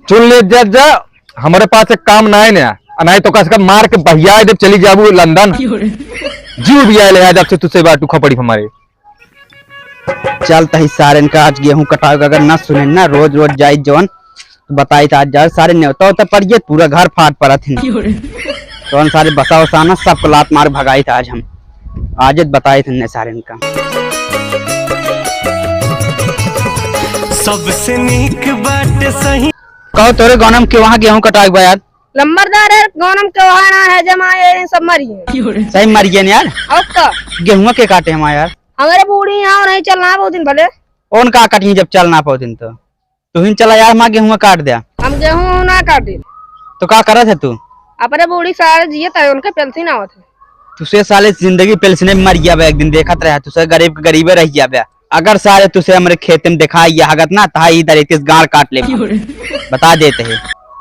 चुन ले जा हमारे पास एक काम ना है ना, नहीं तो कसका मार के बहिया जब चली जाबू लंदन जीव भी आए ले जब से तुझसे बात टूखा पड़ी हमारे। चल तही सारे का आज गेहूं कटाओ अगर ना सुने ना रोज रोज जाई जवन तो बताई था आज जा सारे न्योता तो पड़िए पूरा घर फाट पड़ा थी तो सारे बसा वसाना सबको लात मार भगाई था आज हम आज बताई थे सारे इनका सबसे नीक बात सही कहो तोरे गौनम के वहाँ गेहूं कटाओ बा यार नंबरदार है गौनम के वहाँ ना है जमा ये सब मरिए सही मर गए यार अब का गेहूं के काटे हम यार हमारे बूढ़ी यहाँ नहीं चलना बहुत दिन भले कौन का कटी जब चलना पाओ दिन तो तू ही चला यार माँ गेहूं काट दिया हम गेहूं ना काटे तो क्या कर रहे थे तू अपने बूढ़ी सारे जिये था उनके पेंशन आवत है तुझे साले जिंदगी पेंशन में मर गया एक दिन देखत रहा तुझे गरीब गरीबे रह गया अगर सारे तुझे हमारे खेत में दिखाई या हगत ना ता इधर इस गाड़ काट ले बता देते हैं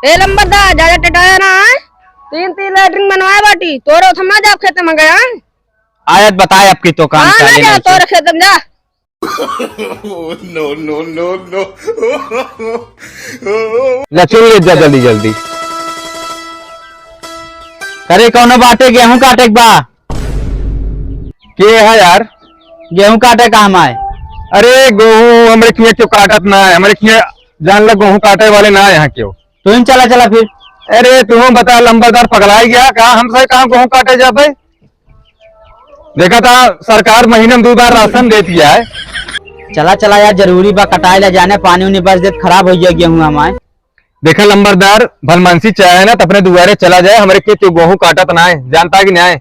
ए नंबरदार ज्यादा टटाया ना है 3-3 लैट्रिन बनवाए बाटी तोरो थमा जा खेत में गया आयत बताए आपकी तो काम हाँ ना जा तोरे खेत में जा नो नो नो नो ले चुन ले जा जल्दी जल्दी। अरे कौन बाटे गेहूं काटे बा के है यार गेहूं काटे काम आए अरे गेहूं हमारे किए क्यों काटत ना है, हमारे किए जान लग गेहूं काटे वाले ना है यहाँ क्यों। तू ही चला चला फिर अरे तुम बता लंबरदार पगलाई गया कहा हमसे कहा गेहूं काटे जा भाई। देखा था सरकार महीने में 2 बार राशन देती है। चला चला यार जरूरी बा कटाए ले जाने पानी उनी बस दे खराब हो जाए गेहूं हमारे। देखा लंबरदार भलमानसी चाहे ना तो अपने दुआरे चला जाए हमारे के क्यों गेहूं काटत ना है जानता कि न्याय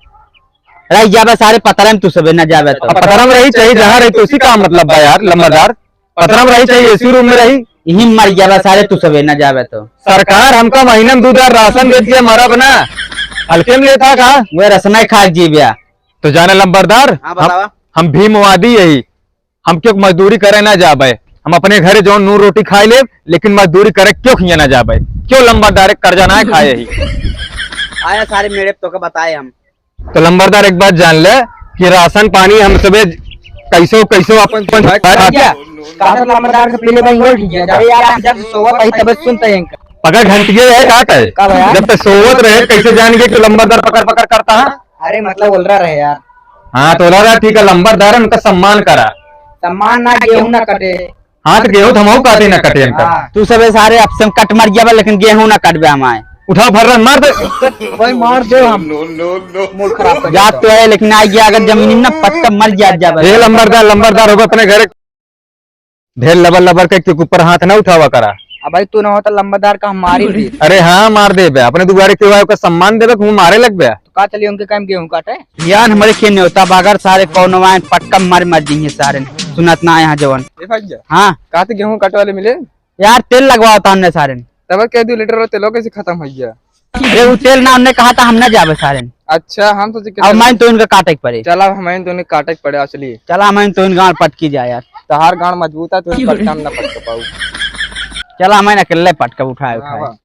रही जाबे सारे पतरा में तू सब न जाबे तो पतरम रही चाहिए जहाँ रही तो उसी का मतलब है यार लंबरदार पतरम रही चाहिए इसी रूम में रही यही मर जाबे सारे तू सब न जाबे तो सरकार हमका महीने में 2 बार राशन देती है हमारा बना हल्के में लेता कहा वे रसना खा जीबिया तो जाने लंबरदार हम भीमवादी यही हम क्यों मजदूरी करे ना जाबे हम अपने घरे जो नूर रोटी खाए ले लेकिन मजदूरी करे क्यों खिया ना जाबे क्यों लंबरदार कर्जा ना खाए ही आया सारे मेरे तो बताए हम तो लंबरदार एक बात जान ले कि राशन पानी हम सबे कैसो कैसो अपन पकड़ घंटिए है काट है जब तक सोवत रहे कैसे जानेंगे कि लंबरदार पकड़ पकड़ करता है। अरे मतलब बोल रहा रहे यार हाँ तो लगा ठीक है लंबरदार है उनका सम्मान करा सम्मान ना गेहूं ना कटे हाँ तो गेहूं हम काटे ना कटे इनका तू सब सारे अब से कट मर गया लेकिन गेहूं ना कटबे हमारे उठा भर रहा मार दे भाई मार दो हम नो नो नो मूड खराब याद तो है लेकिन आ गया अगर जमीन ना पक्का मर जाए ये लंबरदार होगा अपने घर ढेर लबर लबर के ऊपर हाथ ना उठावा करा। अब भाई तू ना होता लंबरदार का हमारी भी अरे हाँ मार दे बे अपने दोबारा क्यों आए का सम्मान देवे हूँ मारे लग गया तो का चलिए उनके काम गेहूं काटे यार हमारे खेत नहीं होता बागर सारे कौन पटका मर दी सारे सुनत ना यहाँ जवन हाँ कहते गेहूं काटे वाले मिले यार तेल लगवाओ था हमने सारे तब कह 2 लीटर तेलों कैसे खत्म हो गया। अरे वो तेल ना हमने कहा था हम न जावे सारे अच्छा हम सोचे अब मैं तो इनका काटे के पड़े चला हमें तो काटे के पड़े असली चला मैं तो इन गाँव पटकी जाए यार तहार गांड मजबूत है तो पटका ना पटक पाऊ चला मैं अकेले पटका उठाए